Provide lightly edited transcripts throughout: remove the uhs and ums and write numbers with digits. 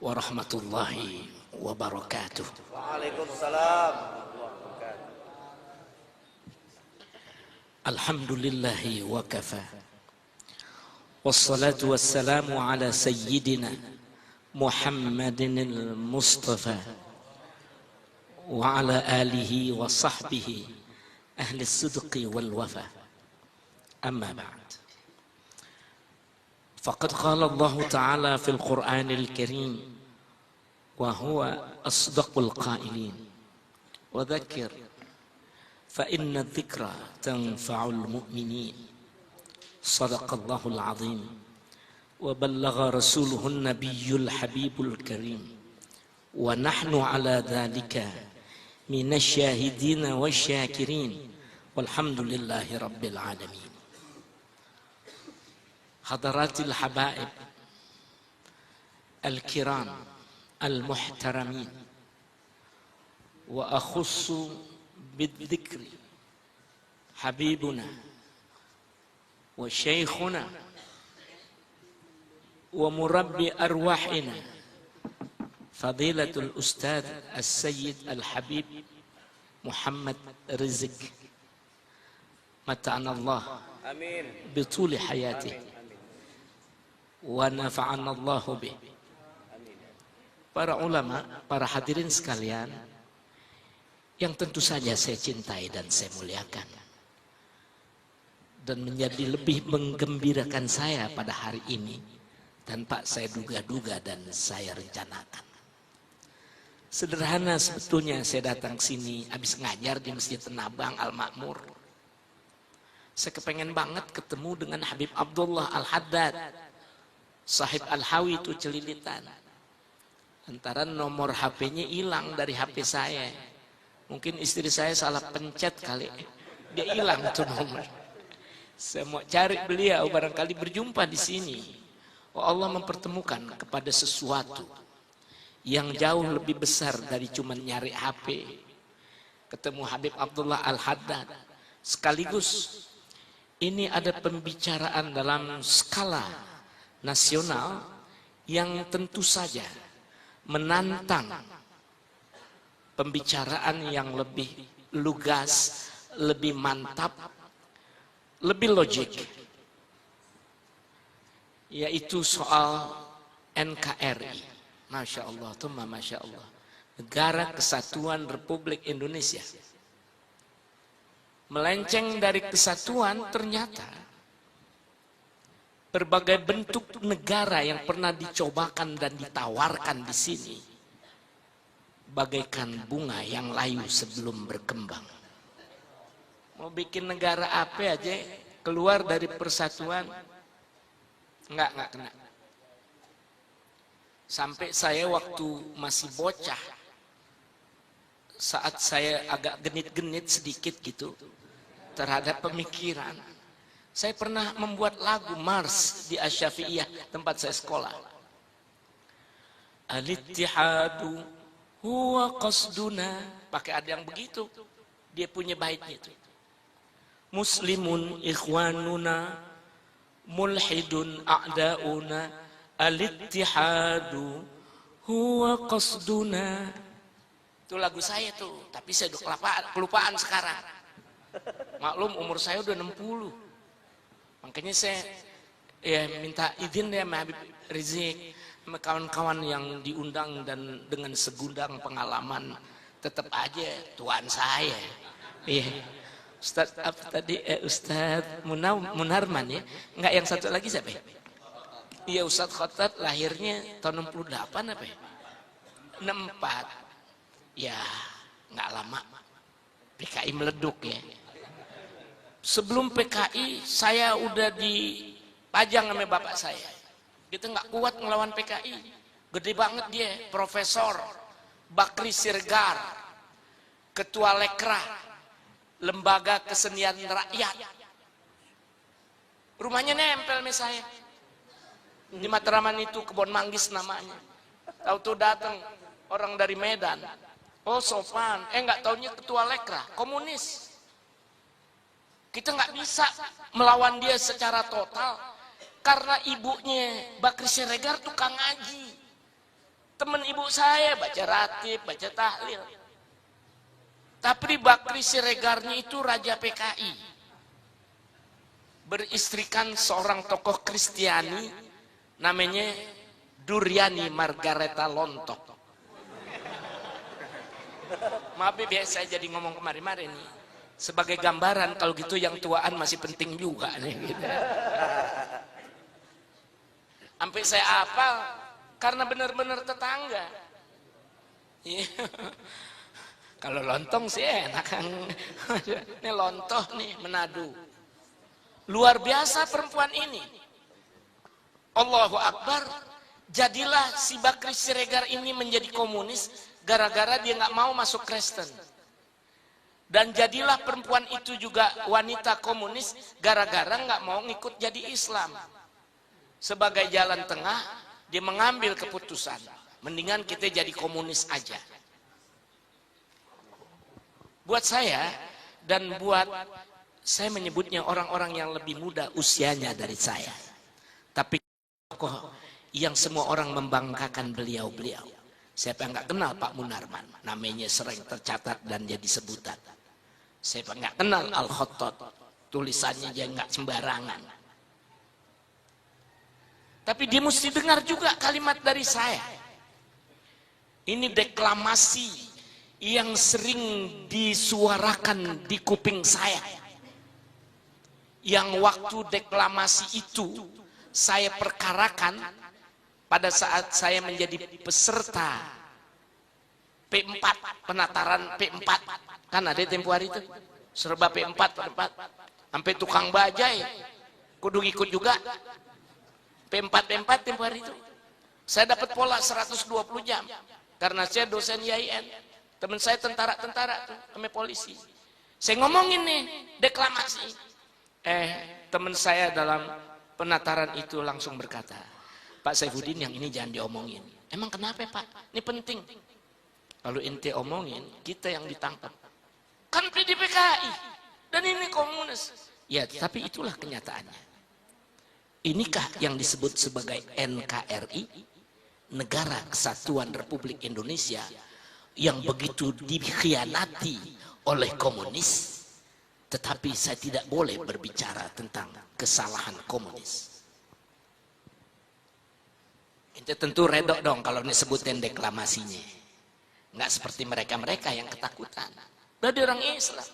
warahmatullahi wabarakatuh. Waalaikumsalam. Alhamdulillahi wa kafa. Wassalatu wassalamu ala sayyidina Muhammadin al-Mustafa wa ala alihi wa sahbihi ahli sidqi wal wafa. Amma ba'd. فقد قال الله تعالى في القرآن الكريم وهو أصدق القائلين وذكر فإن الذكرى تنفع المؤمنين صدق الله العظيم وبلغ رسوله النبي الحبيب الكريم ونحن على ذلك من الشاهدين والشاكرين والحمد لله رب العالمين. حضرات الحبائب الكرام المحترمين، وأخص بالذكر حبيبنا وشيخنا ومربي أرواحنا فضيلة الأستاذ السيد الحبيب محمد رزق، متعنا الله بطول حياته wa nafa'anallahu bih. Para ulama, para hadirin sekalian yang tentu saja saya cintai dan saya muliakan, dan menjadi lebih menggembirakan saya pada hari ini tanpa saya duga-duga dan saya rencanakan. Sederhana sebetulnya saya datang ke sini habis ngajar di Masjid Tenabang Al-Makmur. Saya kepengen banget ketemu dengan Habib Abdullah Al-Haddad, Sahib Al-Hawi itu celilitan. Antara nomor HP-nya hilang dari HP saya. Mungkin istri saya salah pencet kali. Dia hilang tuh nomor. Saya mau cari beliau, barangkali berjumpa di sini. Oh, Allah mempertemukan kepada sesuatu yang jauh lebih besar dari cuma nyari HP. Ketemu Habib Abdullah Al-Haddad. Sekaligus ini ada pembicaraan dalam skala nasional yang tentu saja menantang pembicaraan yang lebih lugas, lebih mantap, lebih logik, yaitu soal NKRI. Masya Allah, tumma Masya Allah, Negara Kesatuan Republik Indonesia. Melenceng dari kesatuan, ternyata berbagai bentuk negara yang pernah dicobakan dan ditawarkan di sini bagaikan bunga yang layu sebelum berkembang. Mau bikin negara apa aja keluar dari persatuan enggak kena. Sampai saya waktu masih bocah, saat saya agak genit-genit sedikit gitu terhadap pemikiran, saya pernah membuat lagu Mars di Asy-Syafi'iyah tempat saya sekolah. Al-ittihadu huwa qasduna. Pakai ada yang begitu. Dia punya baitnya itu. Muslimun ikhwanuna, mulhidun a'dauna, al-ittihadu huwa qasduna. Itu lagu saya tuh, tapi saya udah kelupaan sekarang. Maklum umur saya udah 60. Makanya saya minta izin ya Habib Rizik, kawan-kawan yang diundang dan dengan segudang pengalaman, tetap aja tuan saya. Iya. Ustaz apa tadi? Ustaz Munarman ya? Enggak, yang satu lagi siapa ya? Iya, Ustaz Khotat lahirnya tahun 68 apa ya? 64. Ya, enggak lama PKI meleduk ya. Sebelum PKI saya udah dipajang sama bapak saya. Kita nggak kuat ngelawan PKI. Gede banget dia, Profesor Bakri Sirgar, Ketua Lekra, Lembaga Kesenian Rakyat. Rumahnya nempel sama saya. Di Matraman itu, Kebon Manggis namanya. Tahu-tahu datang orang dari Medan. Oh sopan, nggak taunya Ketua Lekra, komunis. Kita nggak bisa melawan dia secara total karena ibunya Bakri Siregar tukang ngaji. teman ibu saya baca ratib, baca tahlil. Tapi Bakri Siregarnya itu raja PKI. Beristrikan seorang tokoh Kristiani namanya Duryani Margareta Lontok. Maaf ya, biasa jadi ngomong kemarin-kemarin nih. Sebagai gambaran kalau gitu yang tuaan masih penting juga nih gitu. Sampai saya hafal karena benar-benar tetangga. Kalau lontong sih enak kan. Ini lontoh nih Manado. Luar biasa perempuan ini. Allahu Akbar. Jadilah si Bakri Siregar ini menjadi komunis gara-gara dia nggak mau masuk Kristen. Dan jadilah perempuan itu juga wanita komunis gara-gara nggak mau ngikut jadi Islam. Sebagai jalan tengah, dia mengambil keputusan. Mendingan kita jadi komunis aja. Buat saya, dan buat saya menyebutnya orang-orang yang lebih muda usianya dari saya. Tapi tokoh yang semua orang membanggakan beliau-beliau. Siapa yang nggak kenal Pak Munarman? Namanya sering tercatat dan jadi sebutan. Siapa nggak kenal Al-Khattab? Tulisannya aja nggak sembarangan. Tapi dia mesti dengar juga kalimat dari saya. Ini deklamasi yang sering disuarakan di kuping saya. Yang waktu deklamasi itu saya perkarakan pada saat saya menjadi peserta P4, penataran P4. Kan ada tempo hari itu serba P4 sampai tukang bajai kudu ikut juga P4 tempo hari itu. Saya dapat pola 120 jam karena saya dosen IAIN, teman saya tentara sama polisi. Saya ngomongin nih deklamasi, teman saya dalam penataran itu langsung berkata, Pak Saifuddin yang ini jangan diomongin. Emang kenapa Pak? Ini penting. Kalau ente omongin kita yang ditangkap. Kan PDPKI dan ini komunis. Ya, tapi itulah kenyataannya. Inikah yang disebut sebagai NKRI, Negara Kesatuan Republik Indonesia, yang begitu dikhianati oleh komunis, tetapi saya tidak boleh berbicara tentang kesalahan komunis. Ente tentu redok dong kalau disebutin deklamasinya. Nggak seperti mereka-mereka yang ketakutan. Dari orang Islam.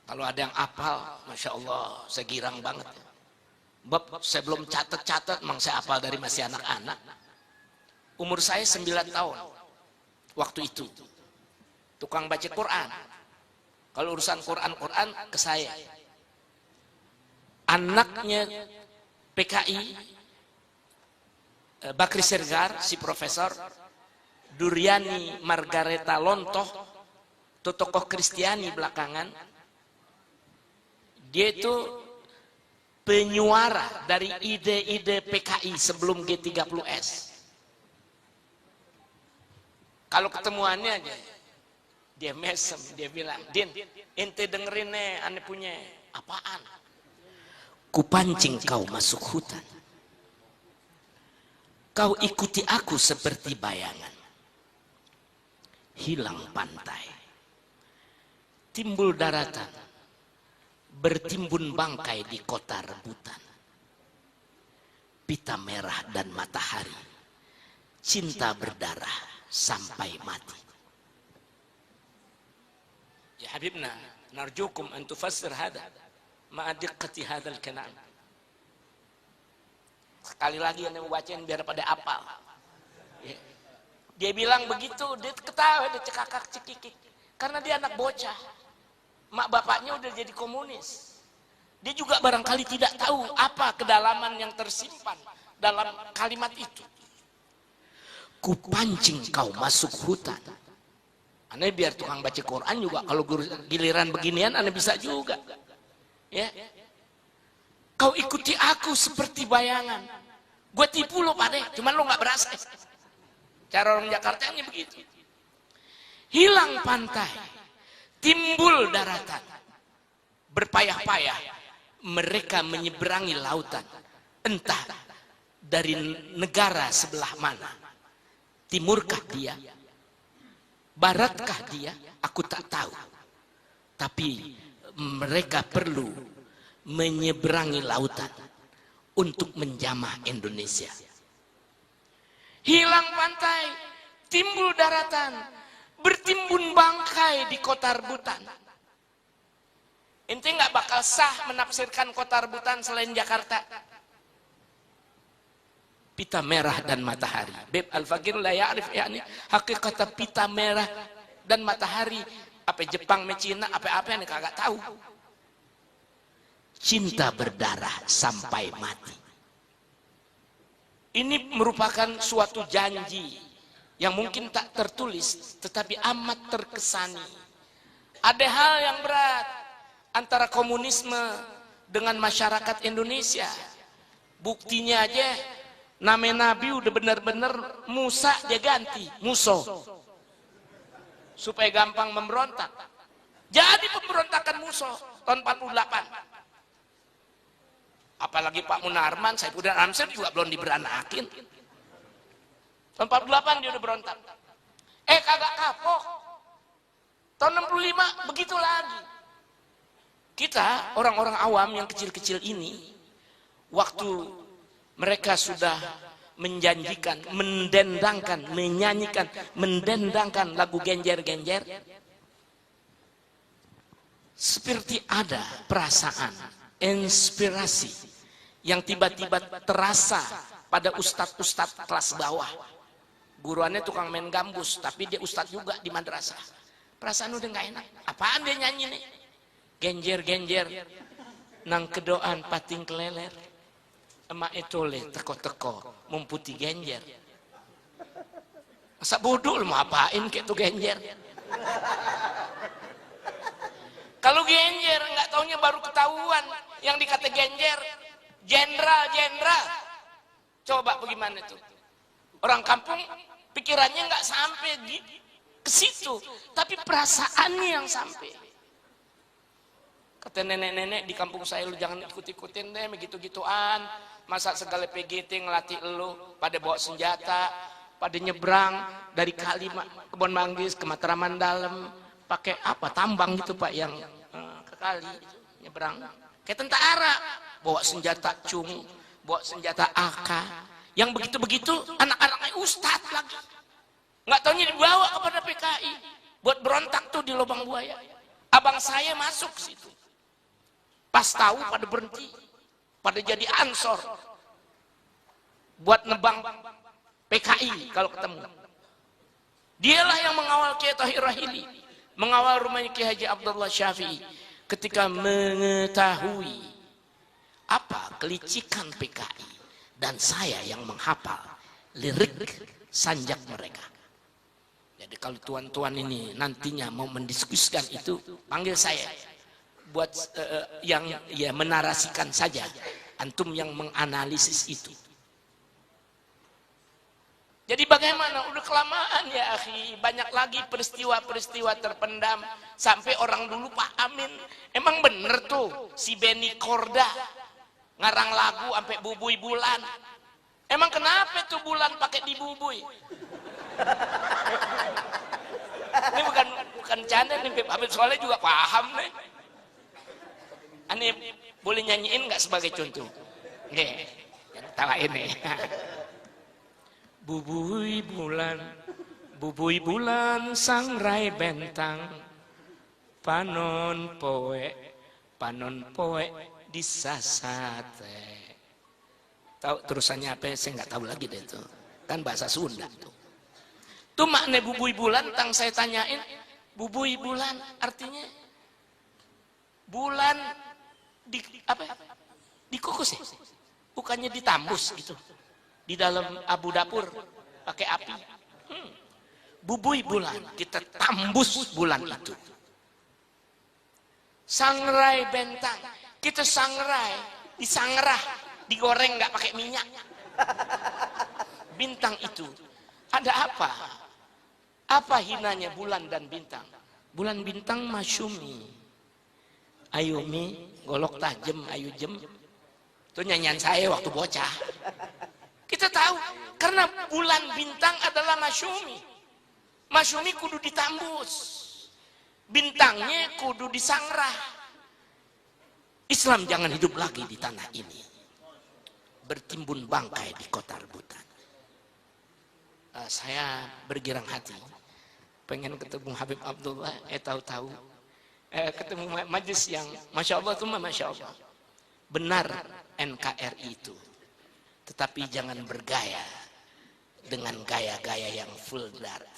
Kalau ada yang apal, Masya Allah, saya girang banget. Bab, saya belum catat-catat, memang saya apal dari masih anak-anak. Umur saya 9 tahun. Waktu itu. Tukang baca Quran. Kalau urusan Quran ke saya. Anaknya PKI, Bakri Siregar, si profesor, Duryani Margareta Lontoh, itu tokoh Kristiani belakangan. Dia itu penyuara dari ide-ide PKI sebelum G30S. Kalau ketemuannya aja, dia mesem, dia bilang, Din, ente dengerin nih, aneh punya apaan? Kupancing kau masuk hutan. Kau ikuti aku seperti bayangan. Hilang pantai, timbul daratan, bertimbun bangkai di kota rebutan. Pita merah dan matahari, cinta berdarah sampai mati. Ya Habibna, narjukum an tufassir hada ma'a diqqati hadzal kalam. Sekali lagi yang membacain biar pada apal. Dia bilang begitu, dia ketawa, dia cekakak cekikik. Karena dia anak bocah. Mak bapaknya udah jadi komunis. Dia juga barangkali tidak tahu apa kedalaman yang tersimpan dalam kalimat itu. Kupancing kau masuk hutan. Aneh biar tukang baca Quran juga, kalau giliran beginian aneh bisa juga. Ya. Kau ikuti aku seperti bayangan. Gue tipu lo Pak, cuman lo gak berasa. Cara orang Jakarta ini begitu. Hilang pantai, timbul daratan. Berpayah-payah mereka menyeberangi lautan. Entah dari negara sebelah mana? Timurkah dia? Baratkah dia? Aku tak tahu. Tapi mereka perlu menyeberangi lautan untuk menjamah Indonesia. Hilang pantai, timbul daratan, bertimbun bangkai di kota rebutan. Ente nggak bakal sah menafsirkan kota rebutan selain Jakarta. Pita merah dan matahari. Beb al-fakir la ya'rif yakni hakikat pita merah dan matahari. Apa Jepang, Cina, apa-apa yang kagak tahu. Cinta berdarah sampai mati. Ini merupakan suatu janji yang mungkin tak tertulis, tetapi amat terkesani. Ada hal yang berat antara komunisme dengan masyarakat Indonesia. Buktinya aja, nama Nabi udah benar-benar Musa dia ganti, Muso. Supaya gampang memberontak. Jadi pemberontakan Muso tahun 48. Apalagi Pak Munarman, Saifuddin Amsir juga belum diberanakin. Tahun 48 dia udah berontak. Kagak kapok. Tahun 65 begitu lagi. Kita orang-orang awam yang kecil-kecil ini, waktu mereka sudah menjanjikan, mendendangkan, menyanyikan, mendendangkan lagu genjer-genjer, seperti ada perasaan, inspirasi yang tiba-tiba terasa pada ustadz-ustadz kelas bawah. Guruannya tukang main gambus, tapi dia ustadz juga di madrasah. Perasaan udah gak enak. Apaan dia nyanyi nih? Genjer-genjer, nang kedoan pating keleler, emak etole teko-teko, memputi genjer. Masa bodoh lu mau apain kayak tuh genjer? Kalau genjer nggak taunya baru ketahuan yang dikata genjer, jenderal. Coba bagaimana tuh? Orang kampung pikirannya nggak sampai ke situ, tapi perasaannya yang sampai. Kata nenek-nenek di kampung saya, lu jangan ikut-ikutin deh begitu-gituan. Masa segala PGT ngelatih lu pada bawa senjata, pada nyebrang dari kali Kebon Manggis ke Matraman Dalam pakai apa tambang gitu Pak yang ke kali nyebrang. Kayak tentara bawa senjata cung, bawa senjata AK. Yang begitu-begitu anak-anaknya ustadz lagi. Nggak taunya dibawa kepada PKI buat berontak tuh di lubang buaya. Abang saya masuk ke situ. Pas tahu pada berhenti, pada jadi ansor buat nebang PKI kalau ketemu. Dialah yang mengawal Kiai Tahir Rahili, mengawal rumahnya Kiai Haji Abdullah Syafi'i ketika mengetahui apa kelicikan PKI, dan saya yang menghafal lirik sanjak mereka. Jadi kalau tuan-tuan ini nantinya mau mendiskusikan itu, panggil saya. Buat yang ya menarasikan saja, antum yang menganalisis itu. Jadi bagaimana? Udah kelamaan ya akhi, banyak lagi peristiwa-peristiwa terpendam sampai orang dulu pahamin. Emang bener tuh si Benny Korda ngarang lagu sampai bubui bulan. Emang kenapa tuh bulan pakai dibubui? Ini bukan canda nih, Habib Soleh juga paham nih. Aneh boleh nyanyiin nggak sebagai contoh? Nih, yang tawain nih. Bubui bulan sangrai bentang, panon poe disasate. Tahu terusannya apa? Saya nggak tahu lagi deh itu. Kan bahasa Sunda tuh. Tuh makna bubui bulan, tang saya tanyain, bubui bulan artinya bulan dikukus ya? Bukannya ditambus gitu di dalam abu dapur pakai api. Bubui bulan, kita tambus bulan itu. Sangrai bentang, kita sangrai, disangrah, digoreng nggak pakai minyak. Bintang itu ada apa? Apa hinanya bulan dan bintang? Bulan bintang masyumi, ayumi golok tajem, ayu jem. Itu nyanyian saya waktu bocah. Kita tahu karena bulan bintang adalah masyumi. Masyumi kudu ditambus. Bintangnya kudu disangrah. Islam jangan hidup lagi di tanah ini. Bertimbun bangkai di kota rebutan. Saya bergirang hati. Pengen ketemu Habib Abdullah, tahu-tahu. Ketemu majlis yang Masya Allah itu Masya Allah. Benar NKRI itu. Tetapi jangan bergaya dengan gaya-gaya yang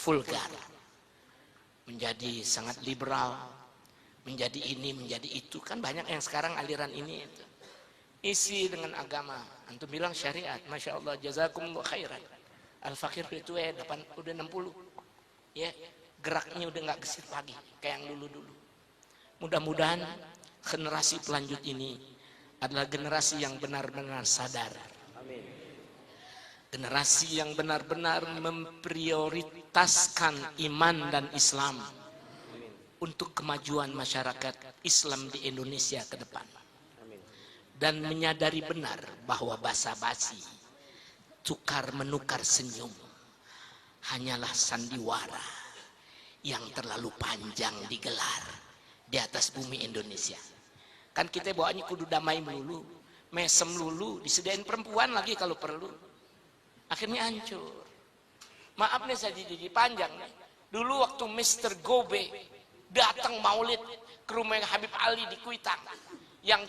vulgar. Menjadi sangat liberal, menjadi ini, menjadi itu. Kan banyak yang sekarang aliran ini itu. Isi dengan agama. Antum bilang syariat, Masya Allah, jazakumullah khairan. Al-Fakir itu udah 60. Ya, geraknya udah nggak gesit lagi kayak yang dulu-dulu. Mudah-mudahan generasi pelanjut ini adalah generasi yang benar-benar sadar. Generasi yang benar-benar memprioritaskan iman dan Islam untuk kemajuan masyarakat Islam di Indonesia ke depan. Dan menyadari benar bahwa basa-basi, tukar menukar senyum hanyalah sandiwara yang terlalu panjang digelar di atas bumi Indonesia. Kan kita bawanya kudu damai melulu, mesem lulu, disediain perempuan lagi kalau perlu. Akhirnya hancur. Maaf nih saya jadi panjang nih. Dulu waktu Mr. Gobe datang maulid ke rumah Habib Ali di Kuitang, yang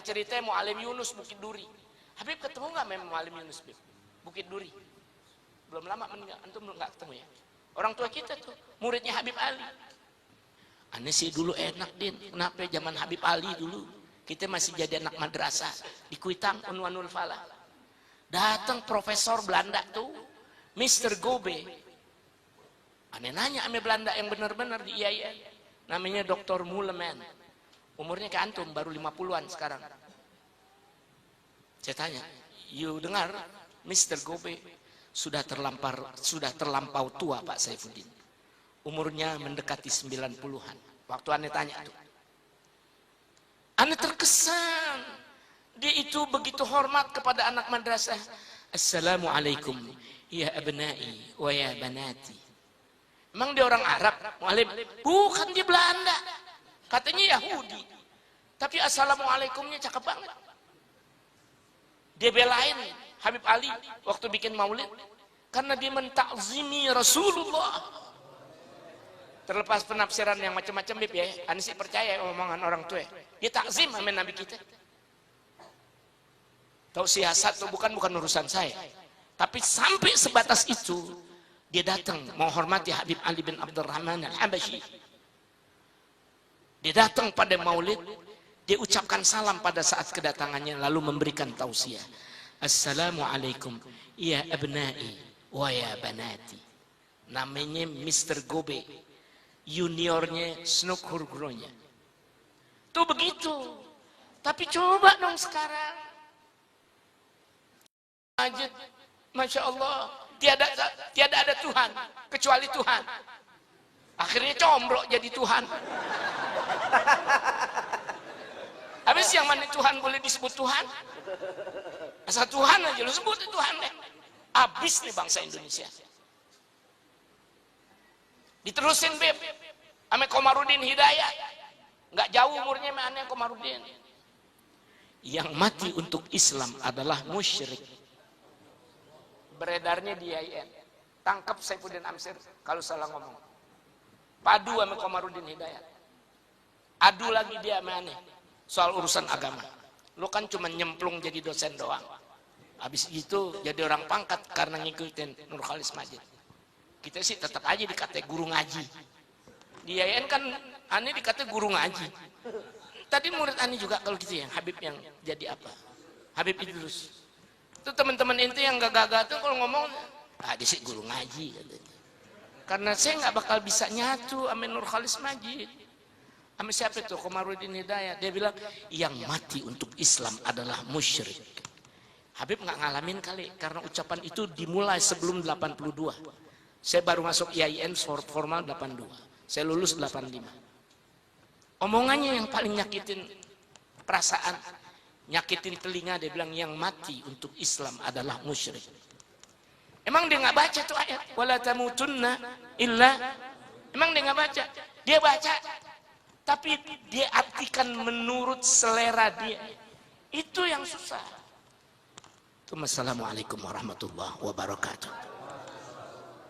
ceritanya Muallim Yunus Bukit Duri. Habib ketemu nggak memang Muallim Yunus Bukit Duri? Belum lama meninggal, antum belum nggak ketemu ya? Orang tua kita tuh muridnya Habib Ali. Aneh sih dulu enak din, kenapa zaman Habib Ali dulu kita masih jadi anak madrasah di Kuitang Unwanul Falah. Datang profesor Belanda tuh, Mr. Gobe. Aneh nanya ame Belanda yang benar-benar di IAIN. Namanya Dr. Mulleman. Umurnya ke antum baru 50-an sekarang. Saya tanya, you dengar Mr. Gobe sudah terlampau tua Pak Saifuddin. Umurnya mendekati 90-an. Waktu aneh tanya tuh. Aneh terkesan. Dia itu begitu hormat kepada anak madrasah. Assalamualaikum ya abnai wa ya banati. Emang dia orang Arab, Muallim? Bukan, dia Belanda. Katanya Yahudi. Tapi assalamualaikumnya cakep banget. Dia belain Habib Ali waktu bikin maulid karena dia mentakzimi Rasulullah. Terlepas penafsiran yang macam-macam Bib ya, Anda sih percaya omongan orang tua. Dia takzim sama Nabi kita. Tahu siasat atau bukan urusan saya. Tapi sampai sebatas itu dia datang menghormati Habib Ali bin Abdurrahman Al-Habashi. Dia datang pada maulid, dia ucapkan salam pada saat kedatangannya lalu memberikan tausiah. Assalamualaikum ya abnai wa ya banati. Namanya Mr. Gobe. Juniornya Snook Hurgronya. Tuh begitu. Tapi coba dong sekarang. Majid, Masya Allah, tiada ada Tuhan kecuali Tuhan. Akhirnya combrok jadi Tuhan. Habis yang mana Tuhan boleh disebut Tuhan? Asal Tuhan aja lu sebut Tuhan deh. Habis nih bangsa Indonesia. Diterusin Beb, ame Komarudin Hidayat. Nggak jauh umurnya sama aneh Komarudin. Yang mati untuk Islam adalah musyrik. Beredarnya di IAIN, tangkap Saifuddin Amsir kalau salah ngomong, padu sama Komarudin Hidayat, adu lagi dia sama aneh soal urusan agama. Lu kan cuma nyemplung jadi dosen doang, habis itu jadi orang pangkat karena ngikutin Nur Khalis Majid. Kita sih tetap aja dikata guru ngaji. Di IAIN kan aneh dikata guru ngaji. Tadi murid aneh juga kalau gitu ya, Habib yang jadi apa? Habib Idrus. Itu teman-teman inti yang gagah-gagah tuh kalau ngomong, dia sih guru ngaji katanya. Karena saya nggak bakal bisa nyatu sama Nur Khalis Majid. Sama siapa itu? Komarudin Hidayat. Dia bilang, yang mati untuk Islam adalah musyrik. Habib nggak ngalamin kali, karena ucapan itu dimulai sebelum 82. Saya baru masuk IAIN formal 82. Saya lulus 85. Omongannya yang paling nyakitin perasaan, nyakitin telinga. Dia bilang yang mati untuk Islam adalah musyrik. Emang dia nggak baca tuh ayat wala tamutunna illa, emang dia nggak baca? Dia baca tapi dia artikan menurut selera dia. Itu yang susah. Assalamualaikum warahmatullahi wabarakatuh.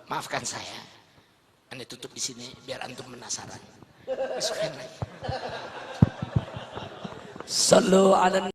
Maafkan saya. Anda tutup di sini biar antum penasaran. Besok lagi. Sallu ala